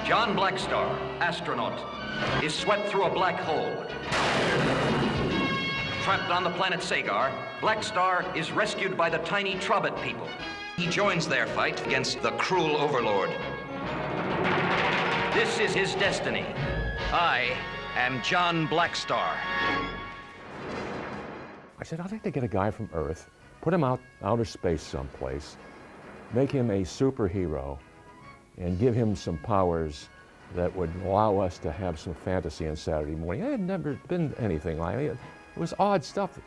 John Blackstar, astronaut, is swept through a black hole. Trapped on the planet Sagar, Blackstar is rescued by the tiny Trobit people. He joins their fight against the cruel overlord. This is his destiny. I am John Blackstar. I said, I'd like to get a guy from Earth, put him out outer space someplace, make him a superhero, and give him some powers that would allow us to have some fantasy on Saturday morning. I had never been anything like it. It was odd stuff.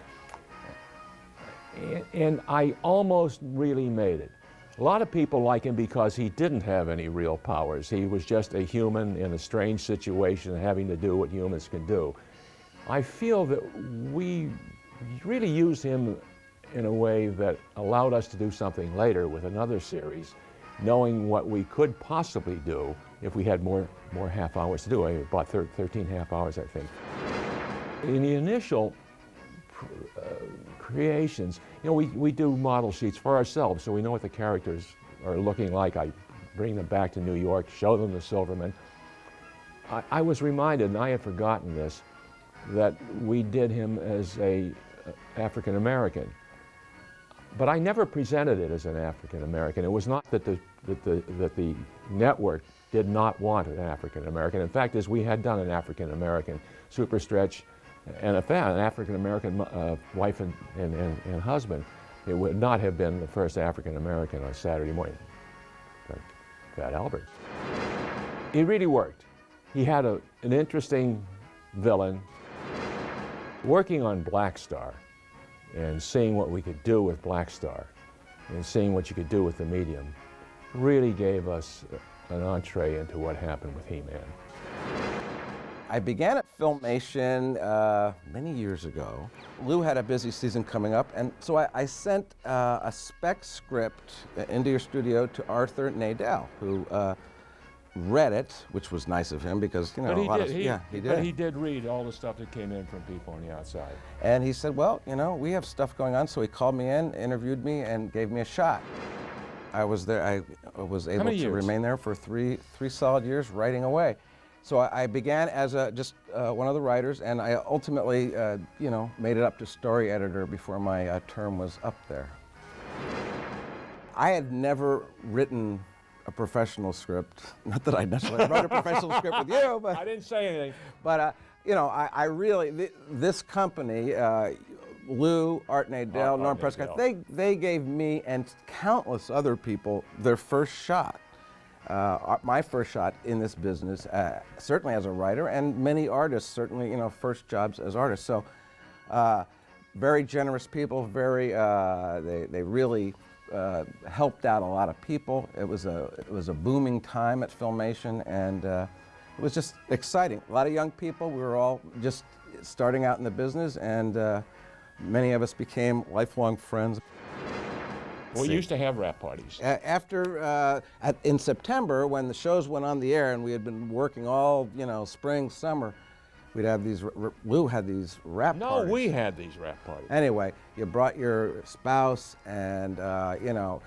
And I almost really made it. A lot of people like him because he didn't have any real powers. He was just a human in a strange situation having to do what humans can do. I feel that we really used him in a way that allowed us to do something later with another series, knowing what we could possibly do if we had more half hours to do. About 13 half hours, I think. In the initial creations, you know, we do model sheets for ourselves, so we know what the characters are looking like. I bring them back to New York, show them the Silverman. I was reminded, and I had forgotten this, that we did him as a African American. But I never presented it as an African American. It was not that the network did not want an African American. In fact, as we had done an African American super stretch and an African American wife and husband, it would not have been the first African American on Saturday morning. Fat Albert. It really worked. He had an interesting villain. Working on Blackstar and seeing what we could do with Blackstar and seeing what you could do with the medium really gave us an entree into what happened with He-Man. I began at Filmation many years ago. Lou had a busy season coming up, and so I sent a spec script into your studio to Arthur Nadel, who read it, which was nice of him because, you know, he did. But he did read all the stuff that came in from people on the outside. And he said, well, you know, we have stuff going on, so he called me in, interviewed me, and gave me a shot. I was there, I was able to remain there for three solid years, writing away. So I began as just one of the writers, and I ultimately, you know, made it up to story editor before my term was up there. I had never written a professional script. Not that I necessarily wrote a professional script with you, but I didn't say anything. But you know, I really this company, Lou, Art Nadel, Norm Prescott, they gave me and countless other people their first shot. My first shot in this business, certainly as a writer, and many artists, certainly, you know, first jobs as artists. So, very generous people. Very, they really helped out a lot of people. It was a booming time at Filmation, and it was just exciting. A lot of young people. We were all just starting out in the business, and many of us became lifelong friends. We used to have rap parties. In September, when the shows went on the air and we had been working all, you know, spring, summer, we'd have these, Lou had these rap parties. No, we had these rap parties. Anyway, you brought your spouse and, you know,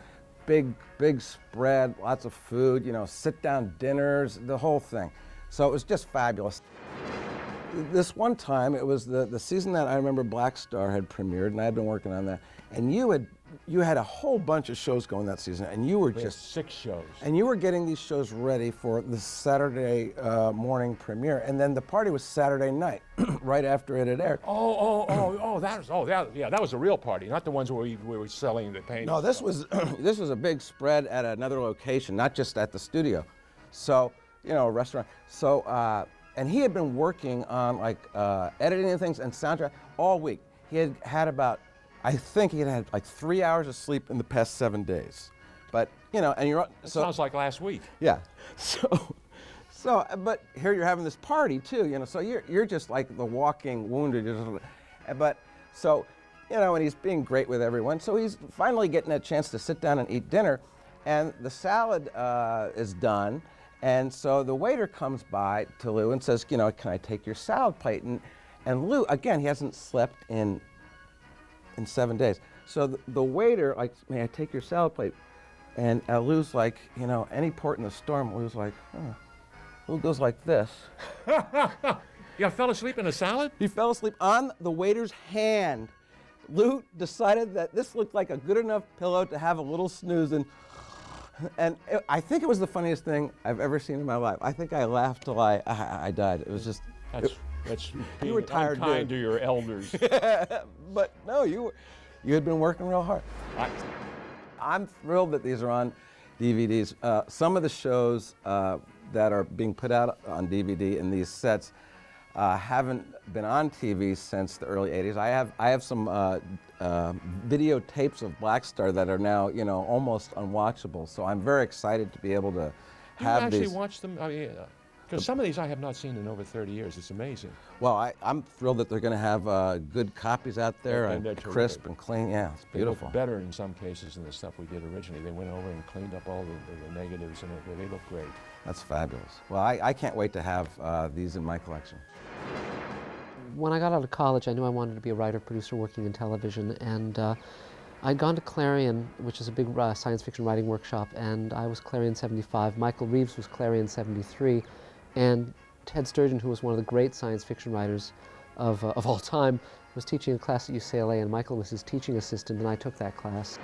big spread, lots of food, you know, sit-down dinners, the whole thing. So it was just fabulous. This one time, it was the season that I remember Blackstar had premiered, and I had been working on that, and you had a whole bunch of shows going that season, and you were just 6 shows. And you were getting these shows ready for the Saturday morning premiere, and then the party was Saturday night, right after it had aired. That was a real party, not the ones where we were selling the paint. No, this was this was a big spread at another location, not just at the studio. So, you know, a restaurant. So, and he had been working on like editing and things and soundtrack all week. He had about, I think he had like 3 hours of sleep in the past 7 days. But, you know, and you're... That sounds like last week. Yeah. But here you're having this party too, you know, so you're just like the walking wounded. But, so, you know, and he's being great with everyone. So he's finally getting a chance to sit down and eat dinner. And the salad is done. And so the waiter comes by to Lou and says, you know, can I take your salad plate? And Lou, again, he hasn't slept in 7 days. So the waiter, like, may I take your salad plate? And Lou's like, you know, any port in the storm, Lou's like, huh. Lou goes like this. You fell asleep in a salad? He fell asleep on the waiter's hand. Lou decided that this looked like a good enough pillow to have a little snooze in. And I think it was the funniest thing I've ever seen in my life. I think I laughed till I died. It was just... That's you were tired, unkind to your elders. But no, you had been working real hard. I'm thrilled that these are on DVDs. Some of the shows that are being put out on DVD in these sets haven't been on TV since the early 80s. I have some videotapes of Blackstar that are now, you know, almost unwatchable. So I'm very excited to be able to have these. You actually watch them? I mean, because some of these I have not seen in over 30 years. It's amazing. Well, I'm thrilled that they're going to have good copies out there and crisp and clean. Yeah, it's beautiful. They look better in some cases than the stuff we did originally. They went over and cleaned up all the negatives, and they look great. That's fabulous. Well, I can't wait to have these in my collection. When I got out of college, I knew I wanted to be a writer-producer working in television, and I'd gone to Clarion, which is a big science fiction writing workshop, and I was Clarion 75. Michael Reaves was Clarion 73, and Ted Sturgeon, who was one of the great science fiction writers of all time, was teaching a class at UCLA, and Michael was his teaching assistant, and I took that class.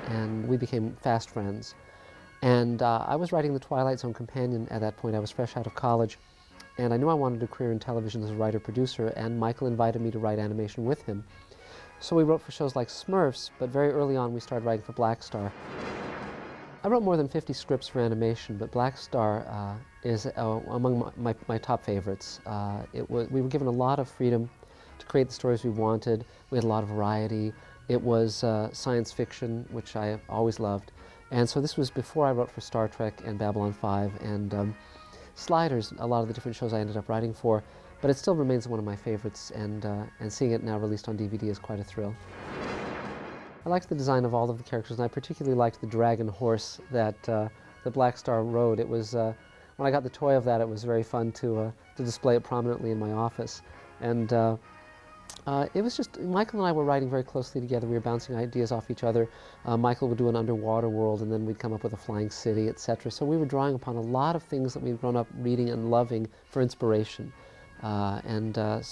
And we became fast friends. And I was writing The Twilight Zone Companion at that point. I was fresh out of college. And I knew I wanted a career in television as a writer-producer, and Michael invited me to write animation with him. So we wrote for shows like Smurfs, but very early on we started writing for Blackstar. I wrote more than 50 scripts for animation, but Blackstar is among my top favorites. We were given a lot of freedom to create the stories we wanted. We had a lot of variety. It was science fiction, which I always loved. And so this was before I wrote for Star Trek and Babylon 5 and Sliders, a lot of the different shows I ended up writing for, but it still remains one of my favorites, and seeing it now released on DVD is quite a thrill. I liked the design of all of the characters, and I particularly liked the dragon horse that the Blackstar rode. It was, when I got the toy of that, it was very fun to display it prominently in my office. And it was just, Michael and I were writing very closely together. We were bouncing ideas off each other. Michael would do an underwater world, and then we'd come up with a flying city, etc. So we were drawing upon a lot of things that we'd grown up reading and loving for inspiration. So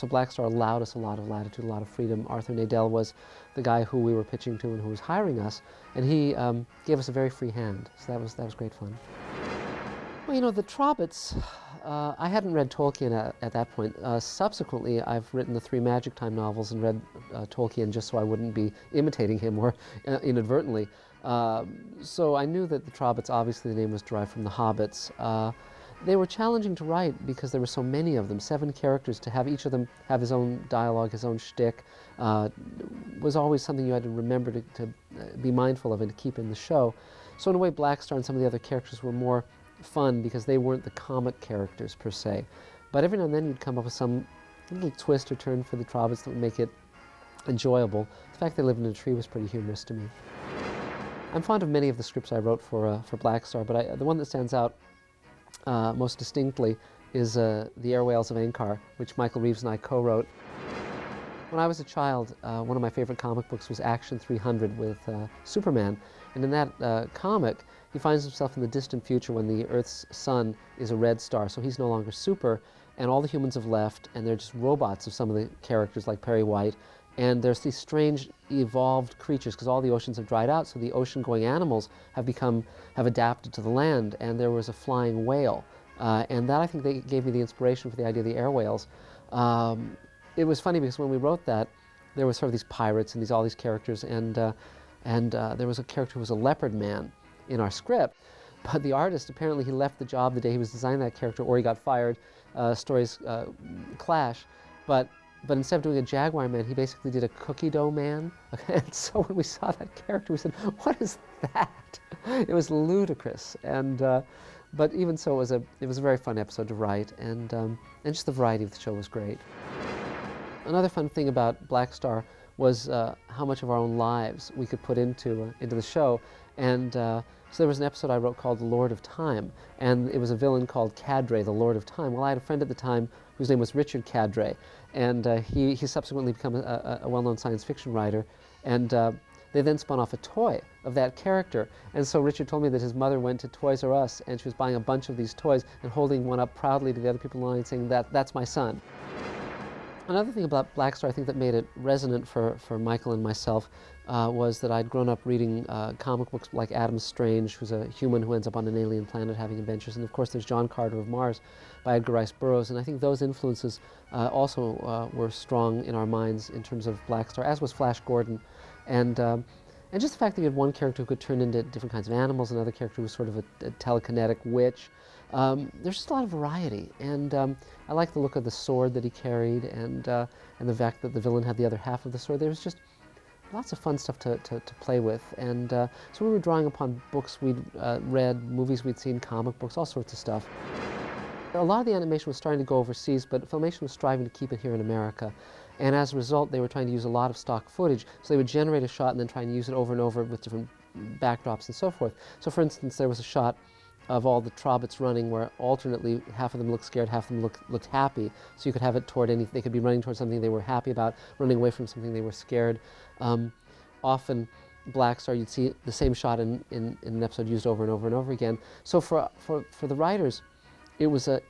Blackstar allowed us a lot of latitude, a lot of freedom. Arthur Nadell was the guy who we were pitching to and who was hiring us, and he gave us a very free hand. So that was great fun. Well, you know, the Trobbits, I hadn't read Tolkien at that point. Subsequently, I've written the 3 Magic Time novels and read Tolkien just so I wouldn't be imitating him or inadvertently. So I knew that the Trobbits, obviously the name was derived from the Hobbits. They were challenging to write because there were so many of them, 7 characters. To have each of them have his own dialogue, his own shtick, was always something you had to remember to be mindful of and to keep in the show. So in a way, Blackstar and some of the other characters were more fun because they weren't the comic characters per se. But every now and then you'd come up with some little twist or turn for the Trobbits that would make it enjoyable. The fact they lived in a tree was pretty humorous to me. I'm fond of many of the scripts I wrote for Blackstar, but the one that stands out most distinctly is The Air Whales of Ankar, which Michael Reaves and I co-wrote. When I was a child, one of my favorite comic books was Action 300 with Superman, and in that comic, he finds himself in the distant future when the Earth's sun is a red star, so he's no longer super, and all the humans have left, and they're just robots of some of the characters like Perry White, and there's these strange evolved creatures because all the oceans have dried out, so the ocean-going animals have adapted to the land, and there was a flying whale, and that I think they gave me the inspiration for the idea of the air whales. It was funny because when we wrote that, there was sort of these pirates and all these characters, and there was a character who was a leopard man in our script, but the artist, apparently he left the job the day he was designing that character, or he got fired. Stories clash, but instead of doing a jaguar man, he basically did a cookie dough man. And so when we saw that character, we said, "What is that?" It was ludicrous, but even so, it was a very fun episode to write, and just the variety of the show was great. Another fun thing about Blackstar was how much of our own lives we could put into the show, and so there was an episode I wrote called The Lord of Time, and it was a villain called Cadre, the Lord of Time. Well, I had a friend at the time whose name was Richard Cadre, and he subsequently became a well-known science fiction writer, and they then spun off a toy of that character. And so Richard told me that his mother went to Toys R Us and she was buying a bunch of these toys and holding one up proudly to the other people in line saying, that's my son. Another thing about Blackstar, I think, that made it resonant for Michael and myself was that I'd grown up reading comic books like Adam Strange, who's a human who ends up on an alien planet having adventures, and of course there's John Carter of Mars by Edgar Rice Burroughs, and I think those influences also were strong in our minds in terms of Blackstar, as was Flash Gordon. And just the fact that you had one character who could turn into different kinds of animals, another character who was sort of a telekinetic witch. There's just a lot of variety, and I like the look of the sword that he carried, and the fact that the villain had the other half of the sword. There was just lots of fun stuff to play with, and so we were drawing upon books we'd read, movies we'd seen, comic books, all sorts of stuff. A lot of the animation was starting to go overseas, but Filmation was striving to keep it here in America. And as a result, they were trying to use a lot of stock footage. So they would generate a shot and then try and use it over and over with different backdrops and so forth. So for instance, there was a shot of all the Trobits running where alternately half of them looked scared, half of them looked happy. So you could have it toward anything. They could be running towards something they were happy about, running away from something they were scared. Often, Blackstar, you'd see the same shot in an episode used over and over and over again. So for the writers, it was a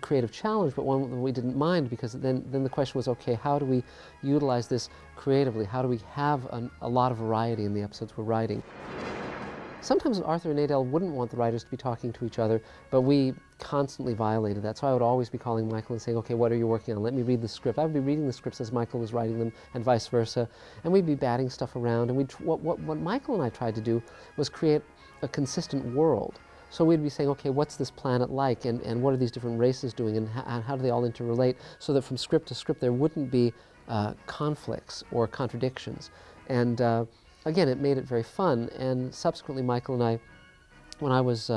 creative challenge, but one that we didn't mind, because then the question was, okay, how do we utilize this creatively? How do we have a lot of variety in the episodes we're writing? Sometimes Arthur and Adele wouldn't want the writers to be talking to each other, but we constantly violated that. So I would always be calling Michael and saying, okay, what are you working on? Let me read the script. I would be reading the scripts as Michael was writing them, and vice versa. And we'd be batting stuff around. And what Michael and I tried to do was create a consistent world. So we'd be saying, okay, what's this planet like, and what are these different races doing, and how do they all interrelate, so that from script to script there wouldn't be conflicts or contradictions. And again, it made it very fun, and subsequently Michael and I, when I was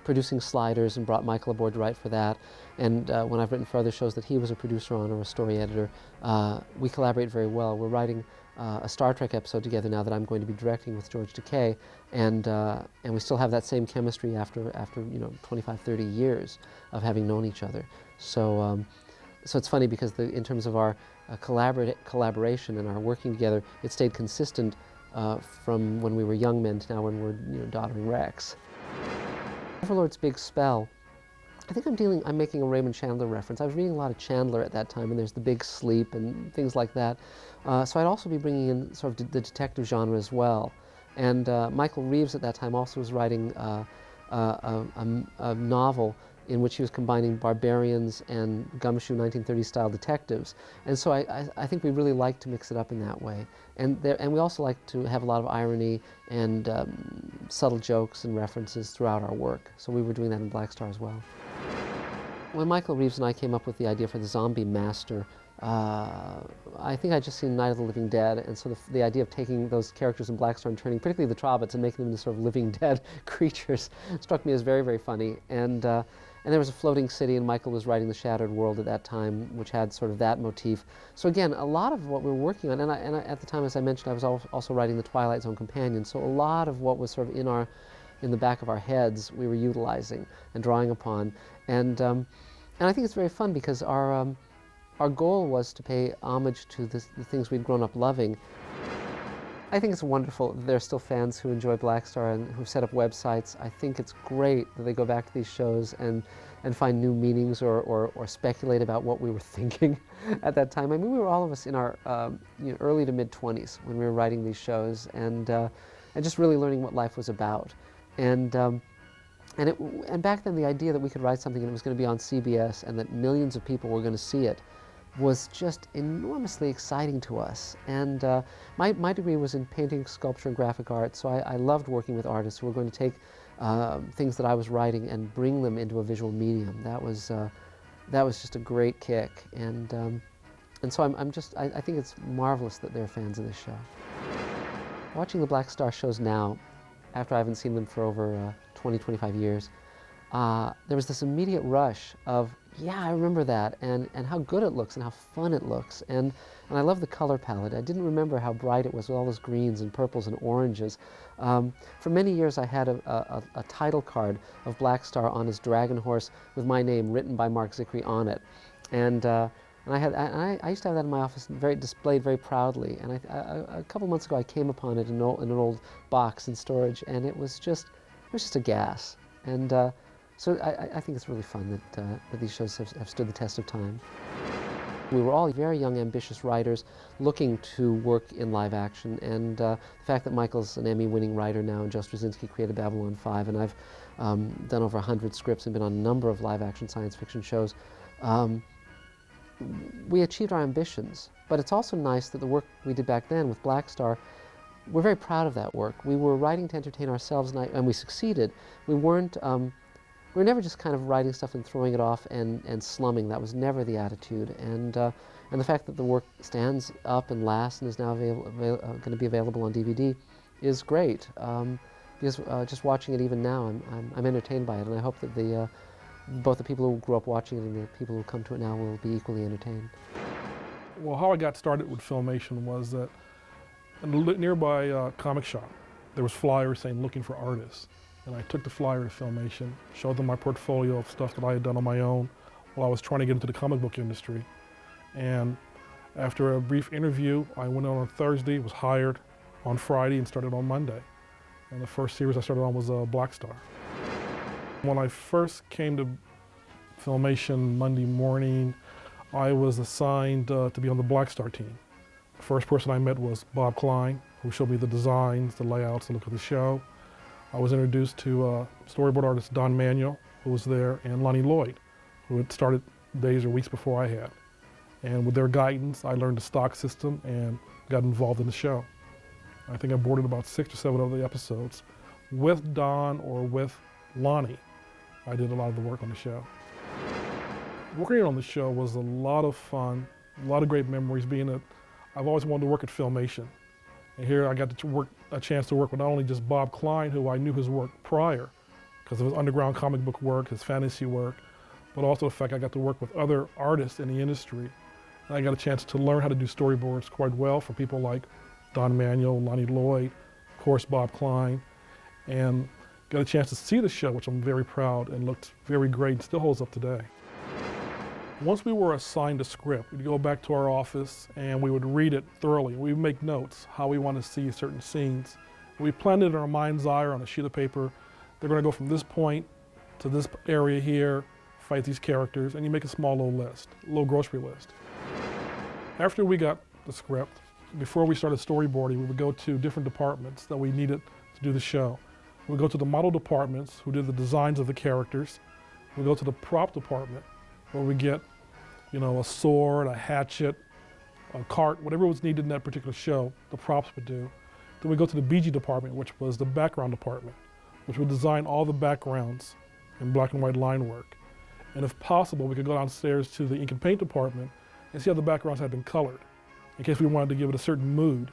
producing Sliders and brought Michael aboard to write for that, and when I've written for other shows that he was a producer on or a story editor, we collaborate very well. We're writing a Star Trek episode together now that I'm going to be directing with George Takei, and we still have that same chemistry after 25, 30 years of having known each other. So so it's funny because in terms of our collaboration and our working together, it stayed consistent from when we were young men to now when we're doddering wrecks. Overlord's big spell, I think I'm making a Raymond Chandler reference. I was reading a lot of Chandler at that time, and there's The Big Sleep and things like that. So I'd also be bringing in sort of the detective genre as well. And Michael Reaves at that time also was writing a novel in which he was combining barbarians and gumshoe 1930s style detectives. And so I think we really like to mix it up in that way. And we also like to have a lot of irony and subtle jokes and references throughout our work. So we were doing that in Blackstar as well. When Michael Reaves and I came up with the idea for the Zombie Master, I think I'd just seen Night of the Living Dead, and so the idea of taking those characters in Blackstar and turning, particularly the Trobits, and making them into sort of living dead creatures struck me as very, very funny. And there was a floating city, and Michael was writing The Shattered World at that time, which had sort of that motif. So again, a lot of what we were working on, and at the time, as I mentioned, I was also writing The Twilight Zone Companion, so a lot of what was sort of in the back of our heads, we were utilizing and drawing upon. And I think it's very fun because our goal was to pay homage to the things we'd grown up loving. I think it's wonderful that there are still fans who enjoy Blackstar and who set up websites. I think it's great that they go back to these shows and find new meanings or speculate about what we were thinking at that time. I mean, we were all of us in our early to mid-20s when we were writing these shows, and just really learning what life was about. And back then, the idea that we could write something and it was going to be on CBS and that millions of people were going to see it was just enormously exciting to us. And my degree was in painting, sculpture, and graphic art, so I loved working with artists who were going to take things that I was writing and bring them into a visual medium. That was just a great kick. And so I think it's marvelous that they're fans of this show. Watching the Blackstar shows now, after I haven't seen them for over 20, 25 years, there was this immediate rush of, yeah, I remember that, and how good it looks and how fun it looks. And I love the color palette. I didn't remember how bright it was with all those greens and purples and oranges. For many years, I had a title card of Blackstar on his dragon horse with my name written by Marc Zicree on it. And And I used to have that in my office, displayed very proudly. And a couple months ago, I came upon it in an old box in storage, and it was just a gas. And so I think it's really fun that these shows have stood the test of time. We were all very young, ambitious writers looking to work in live action, and the fact that Michael's an Emmy-winning writer now, and Joe Straczynski created Babylon 5, and I've done over 100 scripts and been on a number of live action science fiction shows, we achieved our ambitions. But it's also nice that the work we did back then with Blackstar, we're very proud of that work. We were writing to entertain ourselves, and we succeeded. We were never just kind of writing stuff and throwing it off and slumming. That was never the attitude. And the fact that the work stands up and lasts and is now going to be available on DVD is great. Because just watching it even now, I'm entertained by it, and I hope that both the people who grew up watching it and the people who come to it now will be equally entertained. Well, how I got started with Filmation was that in the nearby comic shop, there was flyers saying looking for artists. And I took the flyer to Filmation, showed them my portfolio of stuff that I had done on my own while I was trying to get into the comic book industry. And after a brief interview, I went on Thursday, was hired on Friday, and started on Monday. And the first series I started on was Blackstar. When I first came to Filmation Monday morning, I was assigned to be on the Blackstar team. The first person I met was Bob Kline, who showed me the designs, the layouts, the look of the show. I was introduced to storyboard artist Don Manuel, who was there, and Lonnie Lloyd, who had started days or weeks before I had. And with their guidance, I learned the stock system and got involved in the show. I think I boarded about 6 or 7 of the episodes. With Don or with Lonnie, I did a lot of the work on the show. Working on the show was a lot of fun, a lot of great memories, being that I've always wanted to work at Filmation. And here I got to a chance to work with not only just Bob Kline, who I knew his work prior, because of his underground comic book work, his fantasy work, but also the fact I got to work with other artists in the industry. And I got a chance to learn how to do storyboards quite well from people like Don Manuel, Lonnie Lloyd, of course Bob Kline, and got a chance to see the show, which I'm very proud, and looked very great and still holds up today. Once we were assigned a script, we'd go back to our office and we would read it thoroughly. We'd make notes, how we want to see certain scenes. We planned it in our mind's eye or on a sheet of paper. They're going to go from this point to this area here, fight these characters, and you make a small little list, a little grocery list. After we got the script, before we started storyboarding, we would go to different departments that we needed to do the show. We would go to the model departments, who did the designs of the characters. We would go to the prop department, where we get, a sword, a hatchet, a cart, whatever was needed in that particular show, the props would do. Then we go to the BG department, which was the background department, which would design all the backgrounds in black and white line work. And if possible, we could go downstairs to the ink and paint department and see how the backgrounds had been colored, in case we wanted to give it a certain mood.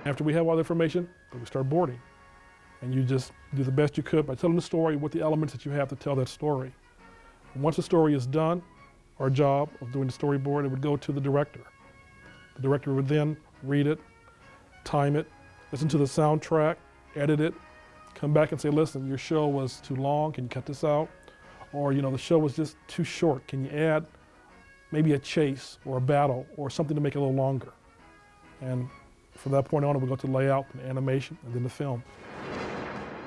After we have all the information, then we start boarding. And you just do the best you could by telling the story with the elements that you have to tell that story. Once the story is done, our job of doing the storyboard, it would go to the director. The director would then read it, time it, listen to the soundtrack, edit it, come back and say, listen, your show was too long, can you cut this out? Or, the show was just too short, can you add maybe a chase or a battle or something to make it a little longer? And from that point on, we go to layout and animation and then the film.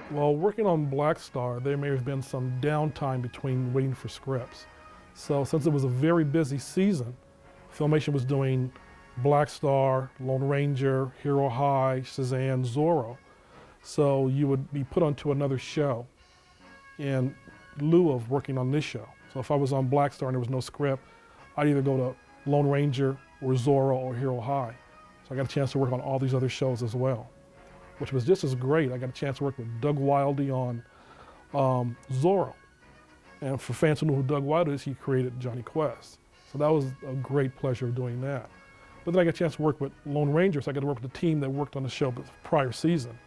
Well, working on Blackstar, there may have been some downtime between waiting for scripts. So since it was a very busy season, Filmation was doing Blackstar, Lone Ranger, Hero High, Shazam, Zorro. So you would be put onto another show in lieu of working on this show. So if I was on Blackstar and there was no script, I'd either go to Lone Ranger or Zorro or Hero High. So I got a chance to work on all these other shows as well, which was just as great. I got a chance to work with Doug Wildey on Zorro. And for fans who know who Doug Wildey is, he created Johnny Quest. So that was a great pleasure of doing that. But then I got a chance to work with Lone Ranger, so I got to work with the team that worked on the show the prior season.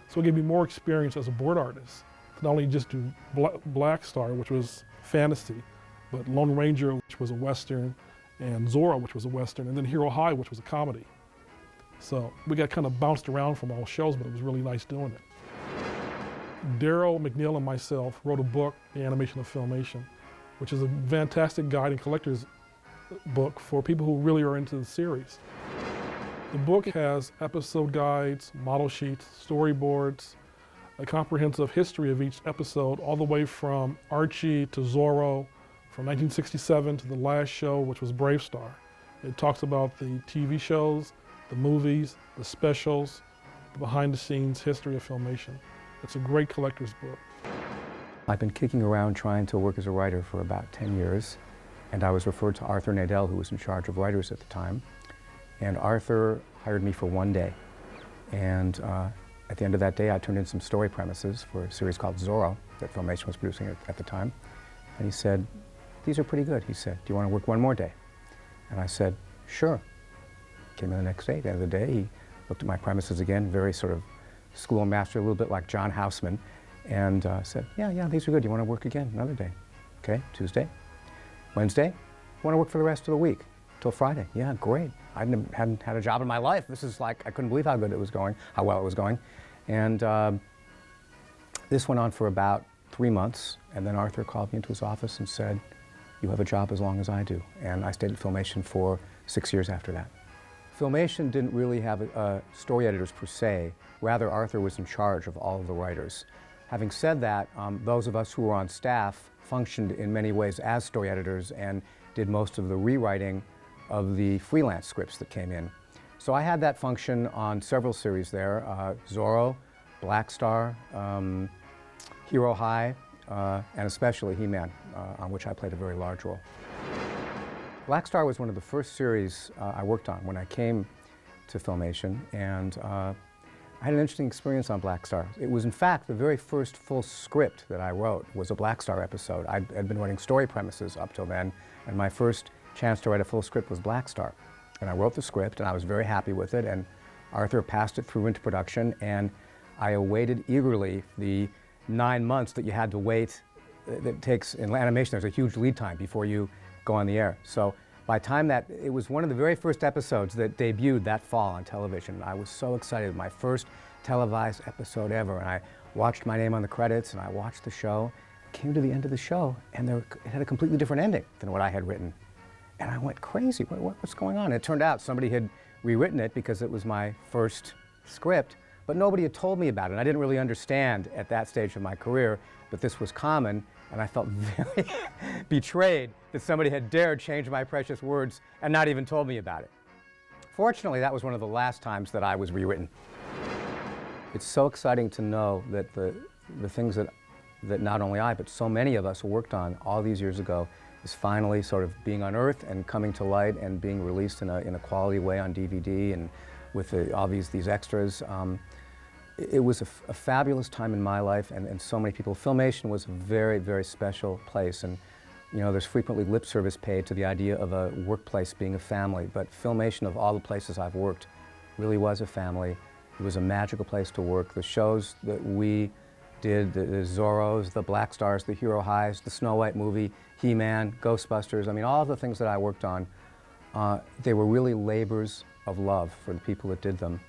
So it gave me more experience as a board artist to not only just do Blackstar, which was fantasy, but Lone Ranger, which was a Western, and Zorro, which was a Western, and then Hero High, which was a comedy. So we got kind of bounced around from all shows, but it was really nice doing it. Daryl McNeil and myself wrote a book, The Animation of Filmation, which is a fantastic guide and collector's book for people who really are into the series. The book has episode guides, model sheets, storyboards, a comprehensive history of each episode, all the way from Archie to Zorro, from 1967 to the last show, which was Bravestar. It talks about the TV shows, the movies, the specials, the behind-the-scenes history of Filmation. It's a great collector's book. I've been kicking around trying to work as a writer for about 10 years, and I was referred to Arthur Nadell, who was in charge of writers at the time. And Arthur hired me for one day. And at the end of that day, I turned in some story premises for a series called Zorro that Filmation was producing at the time. And he said, "These are pretty good." He said, "Do you want to work one more day?" And I said, "Sure." Came in the next day. At the end of the day, he looked at my premises again, very sort of schoolmaster, a little bit like John Houseman, and said, yeah, these are good. You want to work again another day? Okay, Tuesday. Wednesday, want to work for the rest of the week till Friday? Yeah, great. I hadn't had a job in my life. This is like, I couldn't believe how good it was going, how well it was going. And this went on for about 3 months, and then Arthur called me into his office and said, "You have a job as long as I do." And I stayed at Filmation for 6 years after that. Filmation didn't really have story editors per se. Rather, Arthur was in charge of all of the writers. Having said that, those of us who were on staff functioned in many ways as story editors and did most of the rewriting of the freelance scripts that came in. So I had that function on several series there, Zorro, Blackstar, Hero High, and especially He-Man, on which I played a very large role. Blackstar was one of the first series I worked on when I came to Filmation, and I had an interesting experience on Blackstar. It was, in fact, the very first full script that I wrote was a Blackstar episode. I'd been writing story premises up till then, and my first chance to write a full script was Blackstar. And I wrote the script, and I was very happy with it, and Arthur passed it through into production, and I awaited eagerly the 9 months that you had to wait. That takes, in animation, there's a huge lead time before you go on the air. So by the time that, it was one of the very first episodes that debuted that fall on television. I was so excited, my first televised episode ever, and I watched my name on the credits, and I watched the show, came to the end of the show, and it had a completely different ending than what I had written. And I went crazy, what's going on? And it turned out somebody had rewritten it because it was my first script, but nobody had told me about it. And I didn't really understand at that stage of my career that this was common, and I felt very betrayed that somebody had dared change my precious words and not even told me about it. Fortunately, that was one of the last times that I was rewritten. It's so exciting to know that the things that not only I, but so many of us worked on all these years ago is finally sort of being unearthed and coming to light and being released in a quality way on DVD and with all these extras. It was a fabulous time in my life, and so many people. Filmation was a very, very special place, and you know, there's frequently lip service paid to the idea of a workplace being a family, but Filmation, of all the places I've worked, really was a family. It was a magical place to work. The shows that we did, the Zorros, the Blackstars, the Hero Highs, the Snow White movie, He-Man, Ghostbusters, I mean, all of the things that I worked on, they were really labors of love for the people that did them.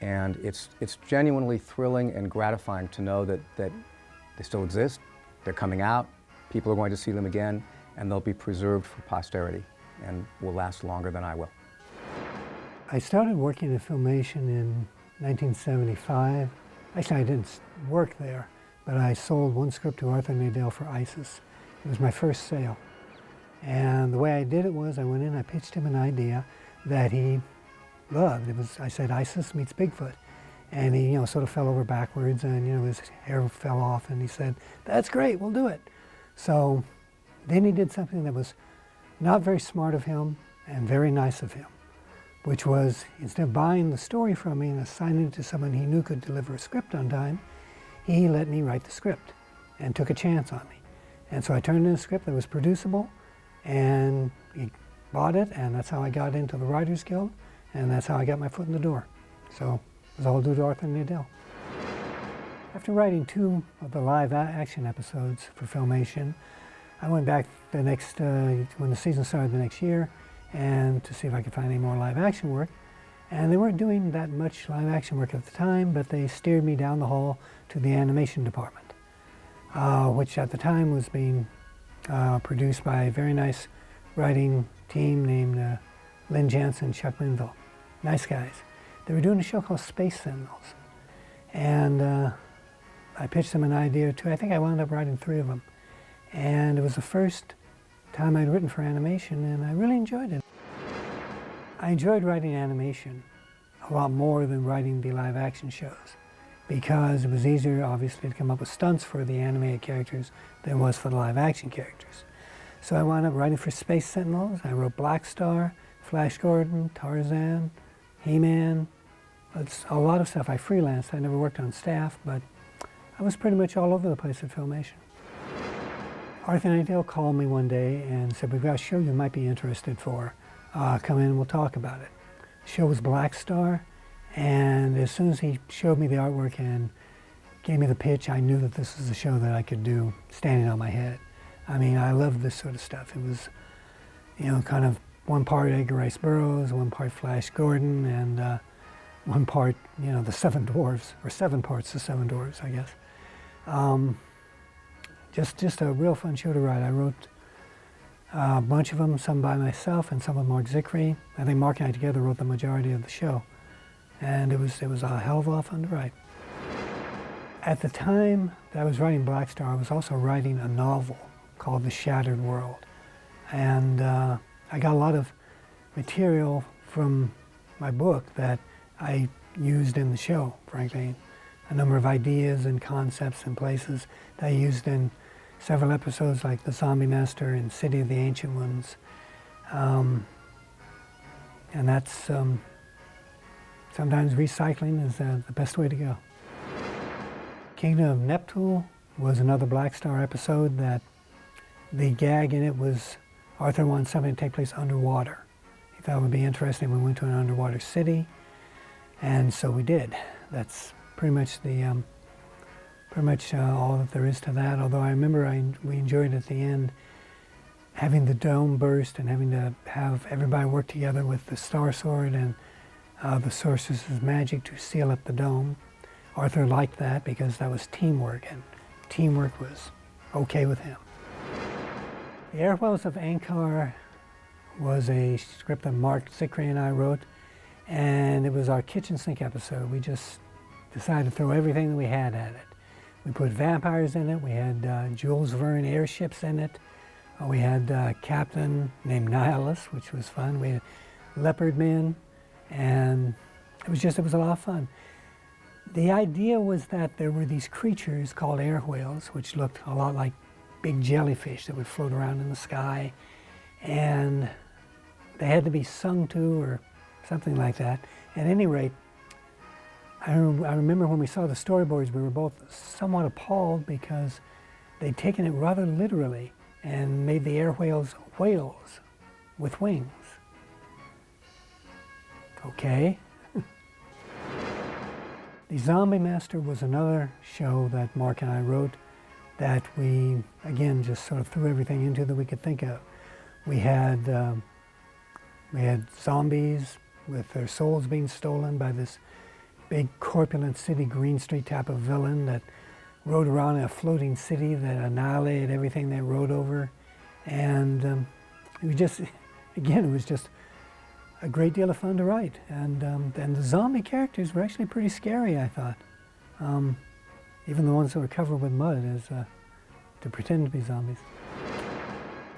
And it's genuinely thrilling and gratifying to know that they still exist, they're coming out, people are going to see them again, and they'll be preserved for posterity and will last longer than I will. I started working at Filmation in 1975. Actually, I didn't work there, but I sold one script to Arthur Nadell for ISIS. It was my first sale. And the way I did it was I went in, I pitched him an idea that he loved. I said, ISIS meets Bigfoot. And he, sort of fell over backwards, and, his hair fell off, and he said, "That's great, we'll do it." So then he did something that was not very smart of him and very nice of him, which was, instead of buying the story from me and assigning it to someone he knew could deliver a script on time, he let me write the script and took a chance on me. And so I turned in a script that was producible, and he bought it, and that's how I got into the Writers Guild, and that's how I got my foot in the door. So it was all due to Arthur Nadell. After writing 2 of the live action episodes for Filmation, I went back the next, when the season started the next year, and to see if I could find any more live action work. And they weren't doing that much live action work at the time, but they steered me down the hall to the animation department, which at the time was being produced by a very nice writing team named Lynn Jansen, Chuck Linville. Nice guys. They were doing a show called Space Sentinels. And I pitched them an idea or two. I think I wound up writing 3 of them. And it was the first time I'd written for animation, and I really enjoyed it. I enjoyed writing animation a lot more than writing the live action shows, because it was easier, obviously, to come up with stunts for the animated characters than it was for the live action characters. So I wound up writing for Space Sentinels. I wrote Blackstar, Flash Gordon, Tarzan, He-Man. It's a lot of stuff. I freelanced. I never worked on staff, but I was pretty much all over the place at Filmation. Arthur Nadell called me one day and said, "We've got a show you might be interested for. Come in and we'll talk about it." The show was Blackstar, and as soon as he showed me the artwork and gave me the pitch, I knew that this was a show that I could do standing on my head. I mean, I loved this sort of stuff. It was, you know, kind of one part Edgar Rice Burroughs, one part Flash Gordon, and one part, you know, the Seven Dwarfs, or 7 parts the Seven Dwarfs, I guess. Just a real fun show to write. I wrote a bunch of them, some by myself and some with Marc Zicree. I think Marc and I together wrote the majority of the show. And it was a hell of a lot of fun to write. At the time that I was writing Blackstar, I was also writing a novel called The Shattered World. And I got a lot of material from my book that I used in the show, frankly. A number of ideas and concepts and places that I used in several episodes, like The Zombie Master and City of the Ancient Ones. And that's, sometimes recycling is the best way to go. Kingdom of Neptune was another Blackstar episode that the gag in it was Arthur wanted something to take place underwater. He thought it would be interesting when we went to an underwater city, and so we did. That's pretty much all that there is to that. Although I remember we enjoyed at the end having the dome burst and having to have everybody work together with the Star Sword and the Sorceress's magic to seal up the dome. Arthur liked that because that was teamwork, and teamwork was okay with him. The Airwells of Ankar was a script that Marc Zicree and I wrote, and it was our kitchen sink episode. We just decided to throw everything that we had at it. We put vampires in it, we had Jules Verne airships in it, we had a captain named Nihilus, which was fun, we had leopard men, and it was a lot of fun. The idea was that there were these creatures called air whales, which looked a lot like big jellyfish that would float around in the sky, and they had to be sung to or something like that. At any rate, I remember when we saw the storyboards, we were both somewhat appalled because they'd taken it rather literally and made the air whales whales with wings. Okay. The Zombie Master was another show that Marc and I wrote that we, again, just sort of threw everything into that we could think of. We had zombies with their souls being stolen by this big corpulent city Green Street type of villain that rode around in a floating city that annihilated everything they rode over. And it was just, again, it was just a great deal of fun to write. And the zombie characters were actually pretty scary, I thought. Even the ones that were covered with mud as to pretend to be zombies.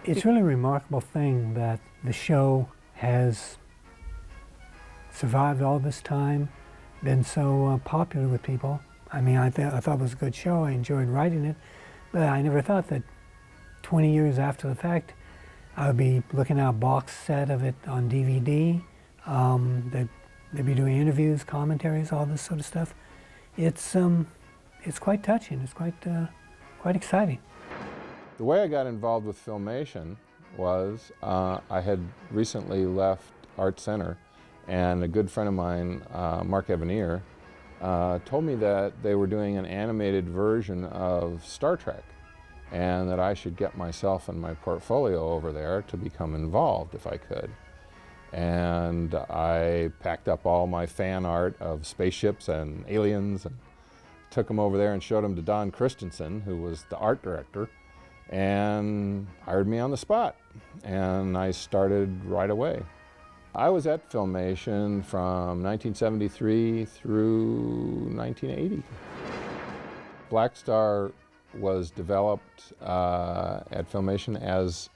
It's really a remarkable thing that the show has survived all this time, been so popular with people. I mean, I thought it was a good show. I enjoyed writing it, but I never thought that 20 years after the fact, I would be looking at a box set of it on DVD. They'd be doing interviews, commentaries, all this sort of stuff. It's quite touching. It's quite exciting. The way I got involved with Filmation was I had recently left Art Center, and a good friend of mine, Marc Evanier, told me that they were doing an animated version of Star Trek, and that I should get myself and my portfolio over there to become involved if I could. And I packed up all my fan art of spaceships and aliens and took them over there and showed them to Don Christensen, who was the art director. and hired me on the spot, and I started right away. I was at Filmation from 1973 through 1980. Blackstar was developed at Filmation as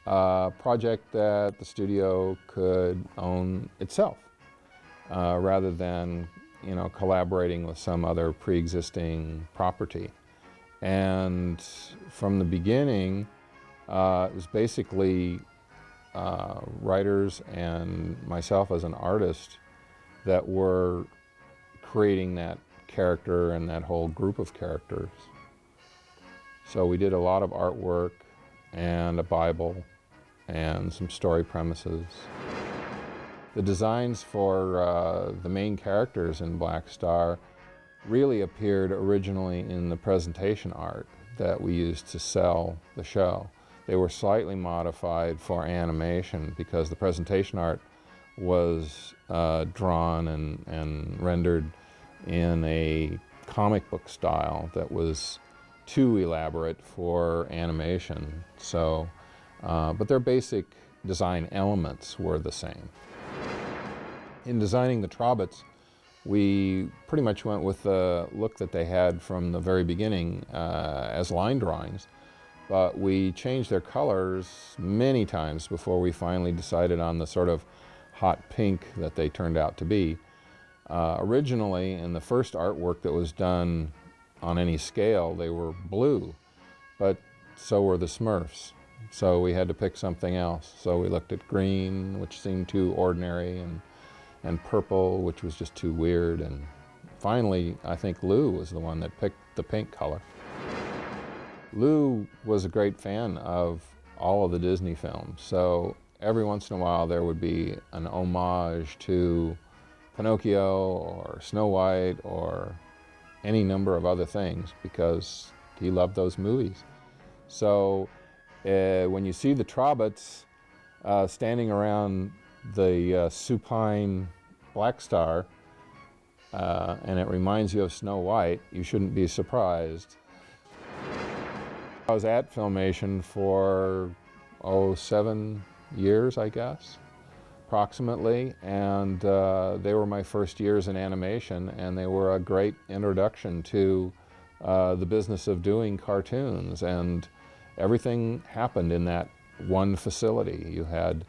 a project that the studio could own itself, rather than, you know, collaborating with some other pre-existing property. And from the beginning, it was basically writers and myself as an artist that were creating that character and that whole group of characters. So we did a lot of artwork and a Bible and some story premises. The designs for the main characters in Blackstar really appeared originally in the presentation art that we used to sell the show. They were slightly modified for animation because the presentation art was drawn and rendered in a comic book style that was too elaborate for animation. So, but their basic design elements were the same. In designing the Trobbits, we pretty much went with the look that they had from the very beginning as line drawings, but we changed their colors many times before we finally decided on the sort of hot pink that they turned out to be. Originally, in the first artwork that was done on any scale, they were blue, but so were the Smurfs. So we had to pick something else. So we looked at green, which seemed too ordinary, and purple, which was just too weird. And finally, I think Lou was the one that picked the pink color. Lou was a great fan of all of the Disney films. So every once in a while there would be an homage to Pinocchio or Snow White or any number of other things because he loved those movies. So when you see the Trobbits standing around the supine Blackstar and it reminds you of Snow White, you shouldn't be surprised. I was at Filmation for 7 years, I guess, approximately, and they were my first years in animation, and they were a great introduction to the business of doing cartoons, and everything happened in that one facility. You had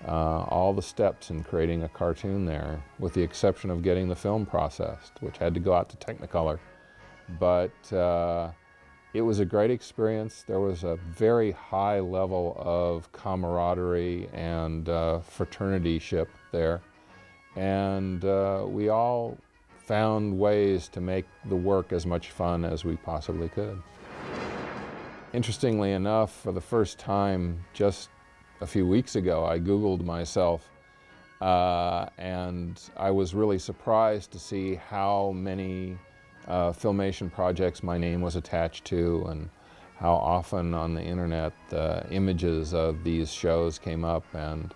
all the steps in creating a cartoon there, with the exception of getting the film processed, which had to go out to Technicolor. But it was a great experience. There was a very high level of camaraderie and fraternityship there. And we all found ways to make the work as much fun as we possibly could. Interestingly enough, for the first time just a few weeks ago, I Googled myself and I was really surprised to see how many Filmation projects my name was attached to, and how often on the internet the images of these shows came up, and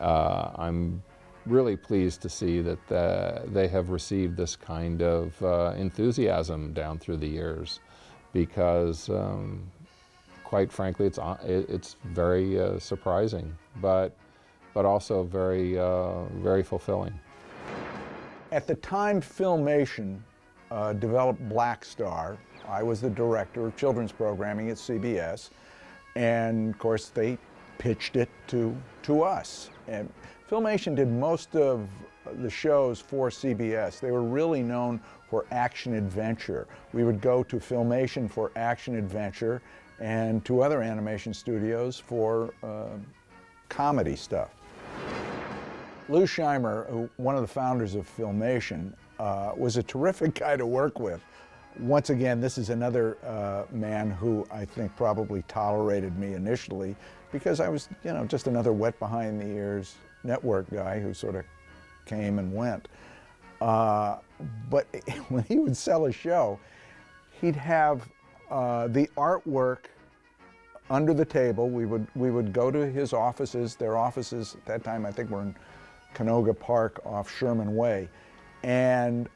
I'm really pleased to see that they have received this kind of enthusiasm down through the years, because quite frankly it's very surprising, but also very very fulfilling. At the time Filmation developed Blackstar, I was the director of children's programming at CBS, and of course they pitched it to us. And Filmation did most of the shows for CBS. They were really known for action adventure. We would go to Filmation for action adventure and to other animation studios for comedy stuff. Lou Scheimer, one of the founders of Filmation, was a terrific guy to work with. Once again, this is another man who I think probably tolerated me initially because I was, you know, just another wet behind the ears network guy who sort of came and went. But when he would sell a show, he'd have the artwork under the table. We would go to his offices. Their offices at that time I think were in Canoga Park off Sherman Way. And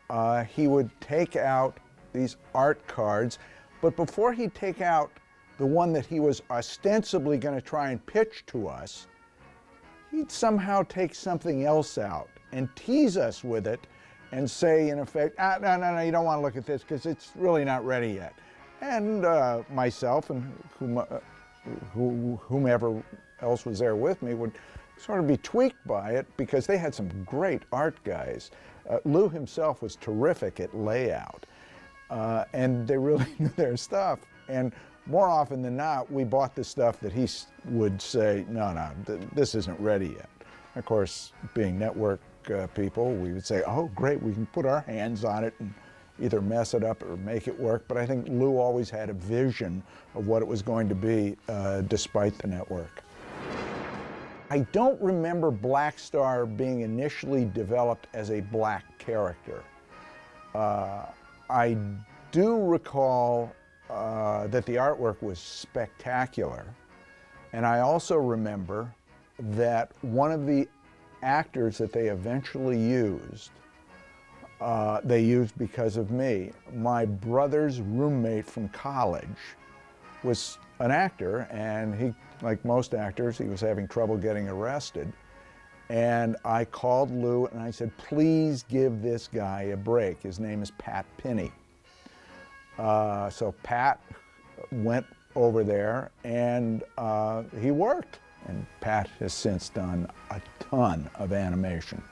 he would take out these art cards, but before he'd take out the one that he was ostensibly going to try and pitch to us, he'd somehow take something else out and tease us with it and say, in effect, no, you don't want to look at this because it's really not ready yet. And myself and whomever else was there with me would sort of be tweaked by it because they had some great art guys. Lou himself was terrific at layout, and they really knew their stuff. And more often than not, we bought the stuff that he would say, no, this isn't ready yet. Of course, being network people, we would say, oh, great, we can put our hands on it and either mess it up or make it work. But I think Lou always had a vision of what it was going to be, despite the network. I don't remember Blackstar being initially developed as a black character. I do recall that the artwork was spectacular. And I also remember that one of the actors that they eventually used, they used because of me. My brother's roommate from college was an actor, and he, like most actors, he was having trouble getting arrested. And I called Lou and I said, please give this guy a break. His name is Pat Pinney. So Pat went over there and he worked. And Pat has since done a ton of animation.